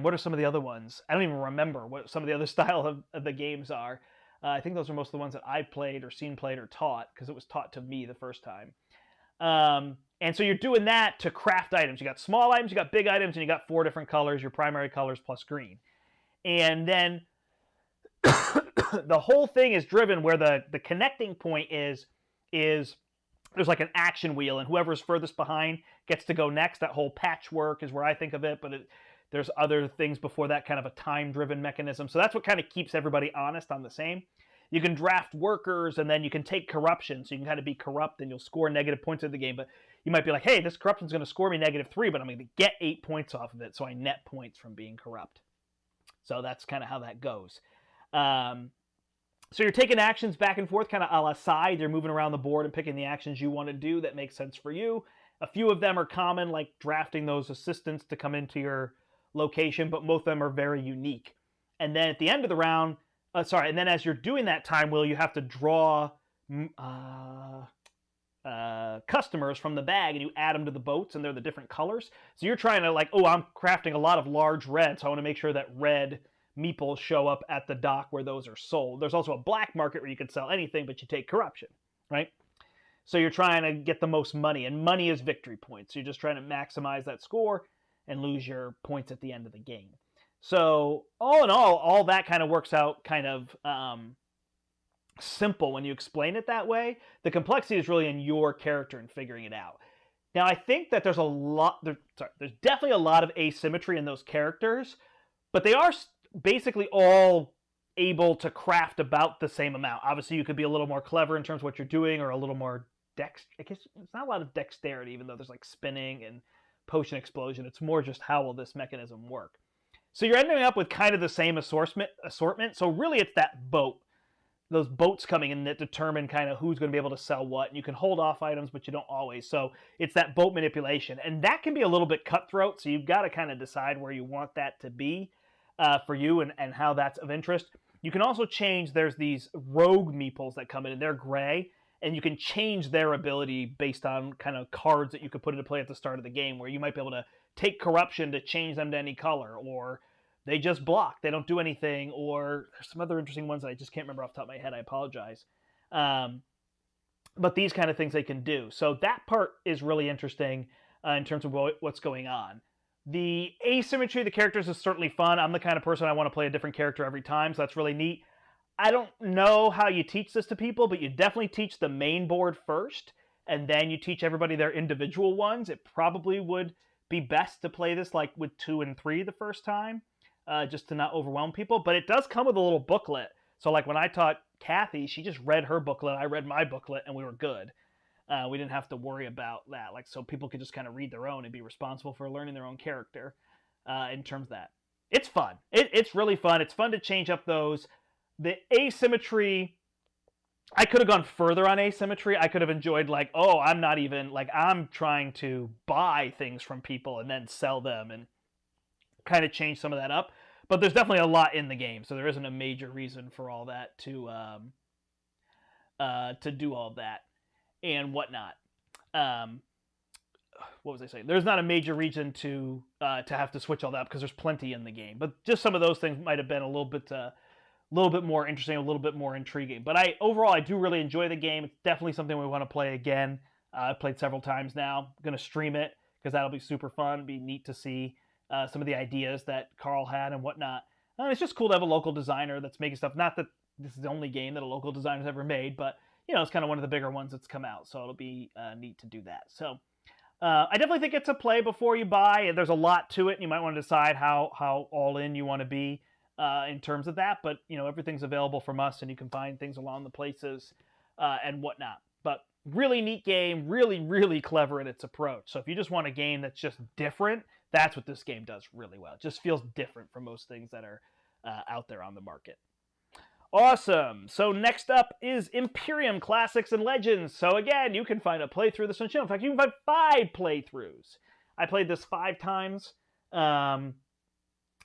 what are some of the other ones? I don't even remember what some of the other style of the games are. I think those are most of the ones that I've played or seen played or taught, because it was taught to me the first time. And so you're doing that to craft items. You got small items, you got big items, and you got 4 different colors, your primary colors plus green. And then the whole thing is driven where the connecting point is there's like an action wheel, and whoever's furthest behind gets to go next. That whole patchwork is where I think of it, but there's other things before that, kind of a time-driven mechanism. So that's what kind of keeps everybody honest on the same. You can draft workers, and then you can take corruption, so you can kind of be corrupt, and you'll score negative points in the game. But you might be like, hey, this corruption's going to score me -3, but I'm going to get 8 points off of it, so I net points from being corrupt. So that's kind of how that goes. So you're taking actions back and forth, kind of a la side. You're moving around the board and picking the actions you want to do that make sense for you. A few of them are common, like drafting those assistants to come into your location, but most of them are very unique. And then at the end of the round, and then as you're doing that time wheel, you have to draw customers from the bag, and you add them to the boats, and they're the different colors. So you're trying to like, I'm crafting a lot of large red, so I want to make sure that red meeples show up at the dock where those are sold. There's also a black market where you can sell anything, but you take corruption, right? So you're trying to get the most money, and money is victory points. So you're just trying to maximize that score and lose your points at the end of the game. So all in all that kind of works out kind of simple when you explain it that way. The complexity is really in your character and figuring it out. Now, I think that there's definitely a lot of asymmetry in those characters, but they are basically all able to craft about the same amount. Obviously, you could be a little more clever in terms of what you're doing, or a little more I guess it's not a lot of dexterity, even though there's like spinning and potion explosion. It's more just how will this mechanism work. So you're ending up with kind of the same assortment. So really it's that boat. Those boats coming in that determine kind of who's going to be able to sell what. And you can hold off items, but you don't always. So it's that boat manipulation. And that can be a little bit cutthroat. So you've got to kind of decide where you want that to be for you and how that's of interest. You can also change, there's these rogue meeples that come in, and they're gray. And you can change their ability based on kind of cards that you could put into play at the start of the game, where you might be able to take corruption to change them to any color, or they just block, they don't do anything, or there's some other interesting ones that I just can't remember off the top of my head. I apologize. But these kind of things they can do. So that part is really interesting in terms of what's going on. The asymmetry of the characters is certainly fun. I'm the kind of person I want to play a different character every time, so that's really neat. I don't know how you teach this to people, but you definitely teach the main board first, and then you teach everybody their individual ones. It probably would be best to play this like with 2 and 3 the first time, just to not overwhelm people. But it does come with a little booklet. So like when I taught Kathy, she just read her booklet, I read my booklet, and we were good. We didn't have to worry about that. Like, so people could just kind of read their own and be responsible for learning their own character in terms of that. It's fun. It's really fun. It's fun to change up those. The asymmetry, I could have gone further on asymmetry. I could have enjoyed like, I'm trying to buy things from people and then sell them and kind of change some of that up. But there's definitely a lot in the game, so there isn't a major reason for all that to do all that and whatnot. What was I saying? There's not a major reason to have to switch all that because there's plenty in the game. But just some of those things might have been a little bit more interesting, a little bit more intriguing. But overall, I do really enjoy the game. It's definitely something we want to play again. I've played several times now. I'm going to stream it because that'll be super fun. It'll be neat to see some of the ideas that Carl had and whatnot. It's just cool to have a local designer that's making stuff. Not that this is the only game that a local designer's ever made, but it's kind of one of the bigger ones that's come out. So it'll be neat to do that. So I definitely think it's a play before you buy. There's a lot to it, and you might want to decide how all in you want to be in terms of that. But everything's available from us, and you can find things along the places and whatnot. But really neat game, really, really clever in its approach. So if you just want a game that's just different, that's what this game does really well. It just feels different from most things that are out there on the market. Awesome. So next up is Imperium Classics and Legends. So again, you can find a playthrough of this on the channel. In fact, you can find 5 playthroughs. I played this 5 times. On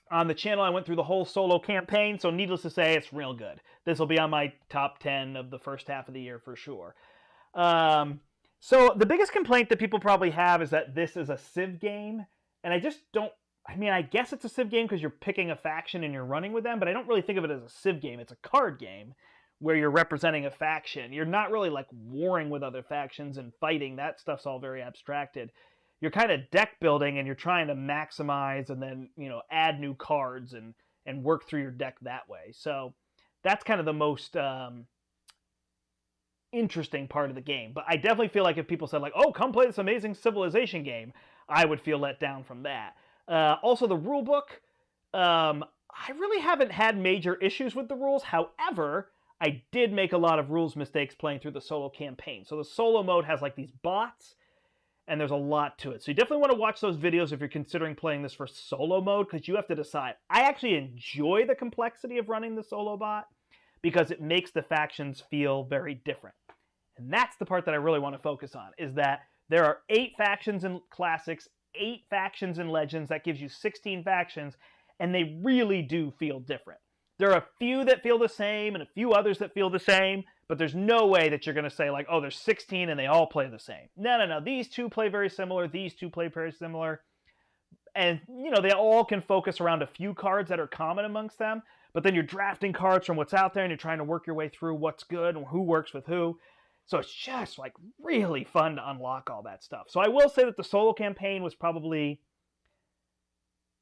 the channel, I went through the whole solo campaign, so needless to say, it's real good. This will be on my top 10 of the first half of the year for sure. So the biggest complaint that people probably have is that this is a Civ game, and I just don't, I guess it's a Civ game because you're picking a faction and you're running with them, but I don't really think of it as a Civ game. It's a card game where you're representing a faction. You're not really like warring with other factions and fighting. That stuff's all very abstracted. You're kind of deck building, and you're trying to maximize and then, add new cards and work through your deck that way. So that's kind of the most interesting part of the game. But I definitely feel like if people said like, oh, come play this amazing Civilization game, I would feel let down from that. Also, the rule book, I really haven't had major issues with the rules. However, I did make a lot of rules mistakes playing through the solo campaign. So the solo mode has like these bots, and there's a lot to it. So you definitely want to watch those videos if you're considering playing this for solo mode, because you have to decide. I actually enjoy the complexity of running the solo bot because it makes the factions feel very different. And that's the part that I really want to focus on, is that there are 8 factions in Classics, 8 factions in Legends. That gives you 16 factions, and they really do feel different. There are a few that feel the same and a few others that feel the same, but there's no way that you're going to say, like, oh, there's 16 and they all play the same. No. These 2 play very similar. These 2 play very similar. And, you know, they all can focus around a few cards that are common amongst them, but then you're drafting cards from what's out there and you're trying to work your way through what's good and who works with who. So it's just, like, really fun to unlock all that stuff. So I will say that the solo campaign was probably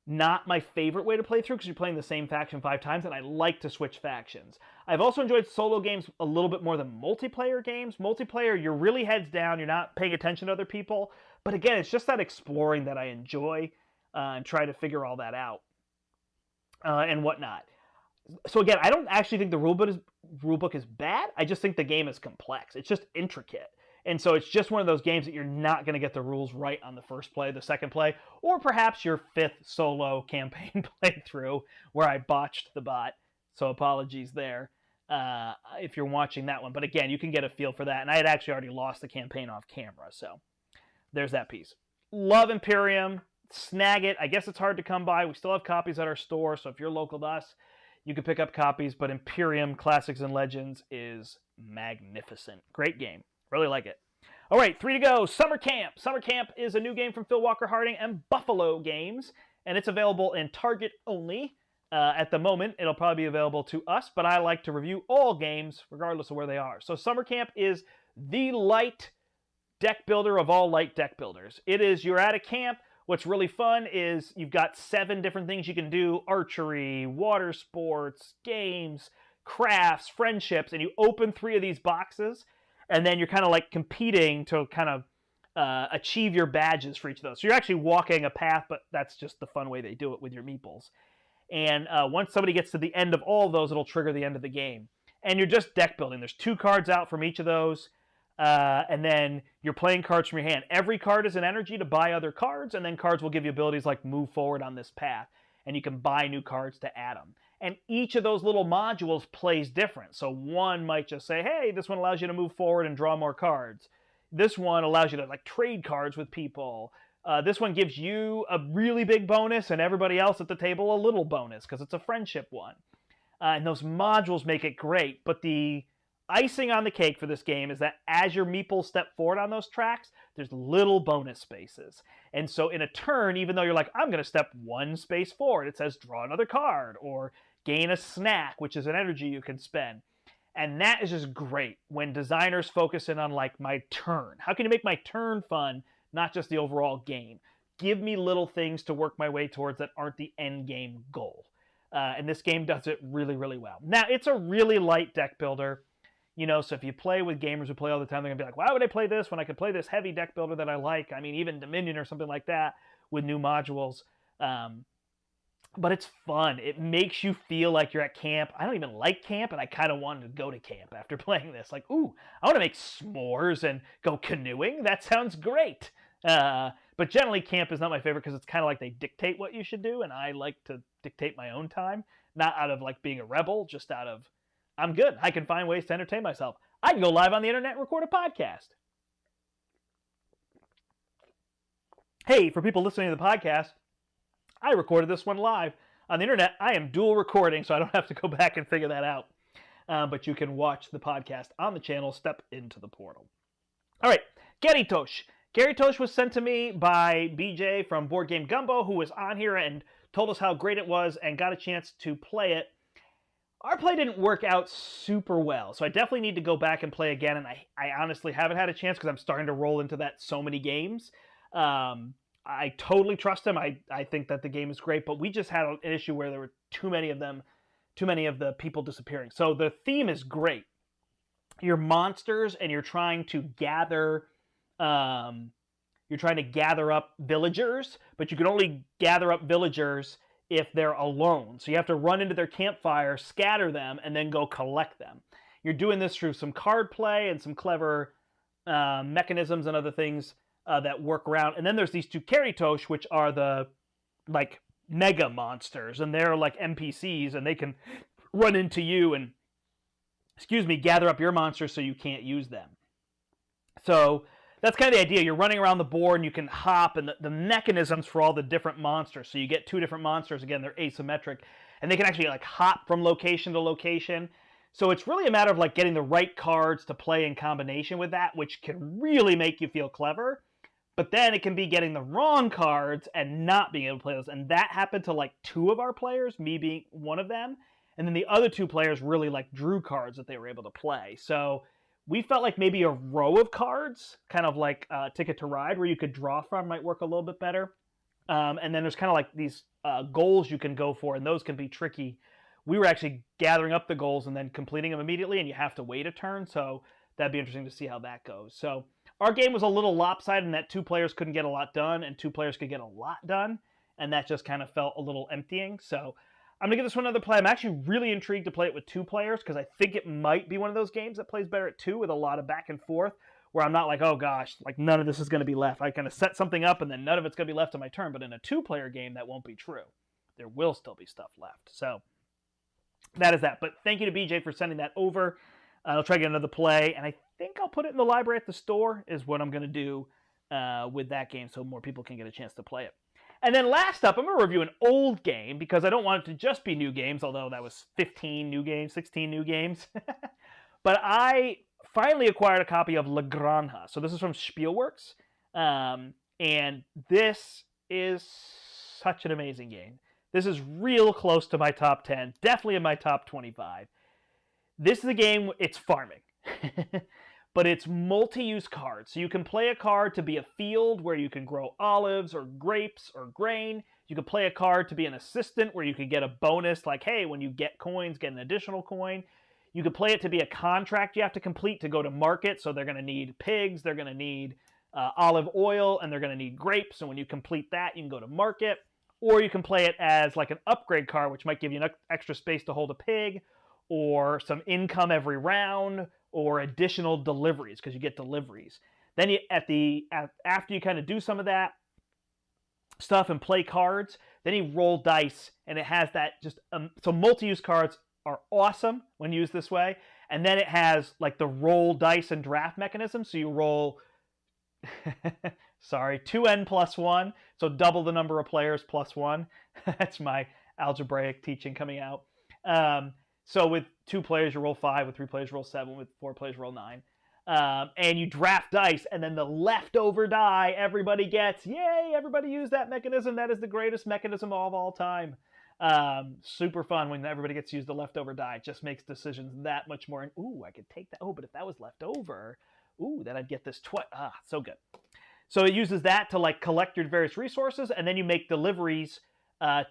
not my favorite way to play through, because you're playing the same faction 5 times, and I like to switch factions. I've also enjoyed solo games a little bit more than multiplayer games. Multiplayer, you're really heads down, you're not paying attention to other people, but again, it's just that exploring that I enjoy, and try to figure all that out, and whatnot. So again, I don't actually think the rulebook is bad, I just think the game is complex. It's just intricate. And so it's just one of those games that you're not going to get the rules right on the first play, the second play, or perhaps your 5th solo campaign playthrough where I botched the bot. So apologies there if you're watching that one. But again, you can get a feel for that. And I had actually already lost the campaign off camera. So there's that piece. Love Imperium. Snag it. I guess it's hard to come by. We still have copies at our store. So if you're local to us, you can pick up copies. But Imperium Classics and Legends is magnificent. Great game. Really like it. All right, 3 to go. Summer Camp. Summer Camp is a new game from Phil Walker Harding and Buffalo Games, and it's available in Target only. At the moment, it'll probably be available to us, but I like to review all games regardless of where they are. So Summer Camp is the light deck builder of all light deck builders. It is, you're at a camp. What's really fun is you've got 7 different things you can do: archery, water sports, games, crafts, friendships, and you open 3 of these boxes, and then you're kind of like competing to kind of achieve your badges for each of those. So you're actually walking a path, but that's just the fun way they do it with your meeples. And once somebody gets to the end of all of those, it'll trigger the end of the game. And you're just deck building. There's 2 cards out from each of those. And then you're playing cards from your hand. Every card is an energy to buy other cards, and then cards will give you abilities like move forward on this path. And you can buy new cards to add them. And each of those little modules plays different. So one might just say, hey, this one allows you to move forward and draw more cards. This one allows you to like trade cards with people. This one gives you a really big bonus and everybody else at the table a little bonus because it's a friendship one. And those modules make it great. But the icing on the cake for this game is that as your meeples step forward on those tracks, there's little bonus spaces. And so in a turn, even though you're like, I'm going to step 1 space forward, it says draw another card or gain a snack, which is an energy you can spend. And that is just great when designers focus in on like my turn. How can you make my turn fun, not just the overall game? Give me little things to work my way towards that aren't the end game goal. And this game does it really, really well. Now, it's a really light deck builder. You know, so if you play with gamers who play all the time, they're going to be like, why would I play this when I could play this heavy deck builder that I like? I mean, even Dominion or something like that with new modules. But it's fun. It makes you feel like you're at camp. I don't even like camp, and I kind of wanted to go to camp after playing this. Like, ooh, I want to make s'mores and go canoeing. That sounds great. But generally, camp is not my favorite because it's kind of like they dictate what you should do, and I like to dictate my own time. Not out of like being a rebel, just out of, I'm good. I can find ways to entertain myself. I can go live on the internet and record a podcast. Hey, for people listening to the podcast, I recorded this one live on the internet. I am dual recording, so I don't have to go back and figure that out. But you can watch the podcast on the channel. Step into the portal. All right, Geritosh. Geritosh was sent to me by BJ from Board Game Gumbo, who was on here and told us how great it was and got a chance to play it. Our play didn't work out super well, so I definitely need to go back and play again, and I honestly haven't had a chance because I'm starting to roll into that so many games. I totally trust him. I think that the game is great, but we just had an issue where there were too many of the people disappearing. So the theme is great. You're monsters, and you're trying to gather up villagers, but you can only gather up villagers if they're alone. So you have to run into their campfire, scatter them, and then go collect them. You're doing this through some card play and some clever mechanisms and other things that work around. And then there's these two Keritosh, which are the like mega monsters, and they're like NPCs, and they can run into you and gather up your monsters so you can't use them. So that's kind of the idea. You're running around the board and you can hop, and the mechanisms for all the different monsters. So you get two different monsters. Again, they're asymmetric, and they can actually like hop from location to location. So it's really a matter of like getting the right cards to play in combination with that, which can really make you feel clever. But then it can be getting the wrong cards and not being able to play those. And that happened to like two of our players, me being one of them. And then the other two players really like drew cards that they were able to play. So we felt like maybe a row of cards, kind of like Ticket to Ride, where you could draw from, might work a little bit better. And then there's kind of like these goals you can go for, and those can be tricky. We were actually gathering up the goals and then completing them immediately, and you have to wait a turn. So that'd be interesting to see how that goes. So our game was a little lopsided in that two players couldn't get a lot done and two players could get a lot done. And that just kind of felt a little emptying. So I'm going to give this one another play. I'm actually really intrigued to play it with two players because I think it might be one of those games that plays better at two with a lot of back and forth where I'm not like, oh gosh, like none of this is going to be left. I kind of set something up and then none of it's going to be left on my turn. But in a two-player game, that won't be true. There will still be stuff left. So that is that. But thank you to BJ for sending that over. I'll try to get another play. And I think I'll put it in the library at the store is what I'm going to do with that game so more people can get a chance to play it. And then last up, I'm going to review an old game because I don't want it to just be new games, although that was 15 new games, 16 new games. But I finally acquired a copy of Legranja. So this is from Spielworks. And this is such an amazing game. This is real close to my top 10, definitely in my top 25. This is a game, it's farming. But it's multi-use cards. So you can play a card to be a field where you can grow olives or grapes or grain. You can play a card to be an assistant where you can get a bonus like, hey, when you get coins, get an additional coin. You could play it to be a contract you have to complete to go to market. So they're going to need pigs, they're going to need olive oil, and they're going to need grapes. So when you complete that, you can go to market. Or you can play it as like an upgrade card, which might give you an extra space to hold a pig, or some income every round, or additional deliveries, because you get deliveries. Then you, after you kind of do some of that stuff and play cards, then you roll dice, and it has that just... so multi-use cards are awesome when used this way. And then it has like the roll dice and draft mechanism. So you roll... sorry, 2n plus 1, so double the number of players plus 1. That's my algebraic teaching coming out. So with 2 players, you roll 5. With 3 players, you roll 7. With 4 players, you roll 9. And you draft dice, and then the leftover die everybody gets. Yay, everybody use that mechanism. That is the greatest mechanism of all time. Super fun when everybody gets to use the leftover die. It just makes decisions that much more. Ooh, I could take that. Oh, but if that was left over, ooh, then I'd get this twice. Ah, so good. So it uses that to like collect your various resources, and then you make deliveries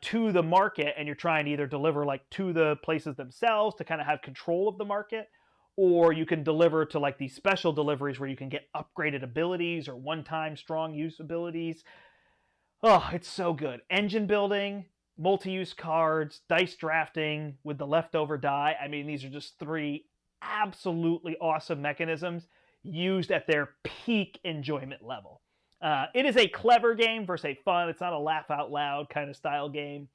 to the market, and you're trying to either deliver like to the places themselves to kind of have control of the market, or you can deliver to like these special deliveries where you can get upgraded abilities or one-time strong use abilities. Oh, it's so good. Engine building, multi-use cards, dice drafting with the leftover die. I mean, these are just 3 absolutely awesome mechanisms used at their peak enjoyment level. It is a clever game versus a fun. It's not a laugh out loud kind of style game,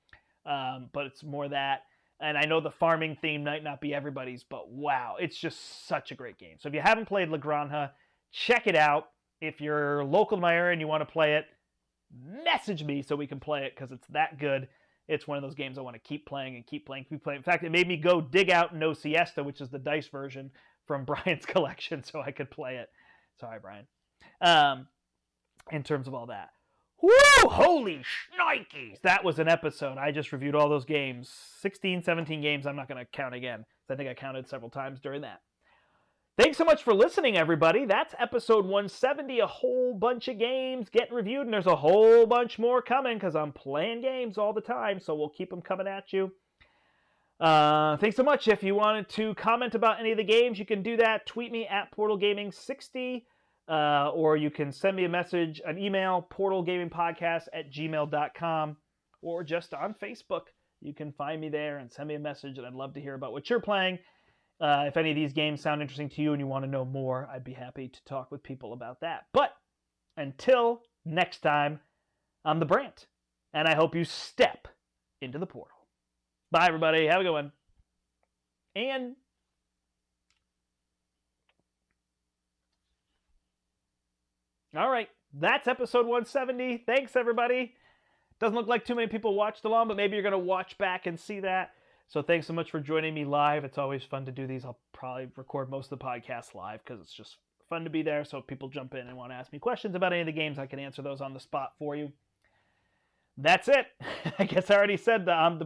but it's more that. And I know the farming theme might not be everybody's, but wow, it's just such a great game. So if you haven't played Legranja, check it out. If you're local to my area and you want to play it, message me so we can play it because it's that good. It's one of those games I want to keep playing and keep playing. In fact, it made me go dig out No Siesta, which is the dice version from Brian's collection, so I could play it. Sorry, Brian. In terms of all that. Woo! Holy Schnikes! That was an episode. I just reviewed all those games. 16, 17 games. I'm not going to count again. I think I counted several times during that. Thanks so much for listening, everybody. That's episode 170. A whole bunch of games getting reviewed, and there's a whole bunch more coming because I'm playing games all the time, so we'll keep them coming at you. Thanks so much. If you wanted to comment about any of the games, you can do that. Tweet me at PortalGaming60. Or you can send me a message, an email, portalgamingpodcast@gmail.com, or just on Facebook. You can find me there and send me a message, and I'd love to hear about what you're playing If any of these games sound interesting to you and you want to know more, I'd be happy to talk with people about that. But until next time, I'm the Brandt, and I hope you step into the portal. Bye, everybody. Have a good one. And all right, that's episode 170. Thanks, everybody. Doesn't look like too many people watched along, but maybe you're going to watch back and see that. So thanks so much for joining me live. It's always fun to do these. I'll probably record most of the podcasts live because it's just fun to be there. So if people jump in and want to ask me questions about any of the games, I can answer those on the spot for you. That's it. I guess I already said that I'm the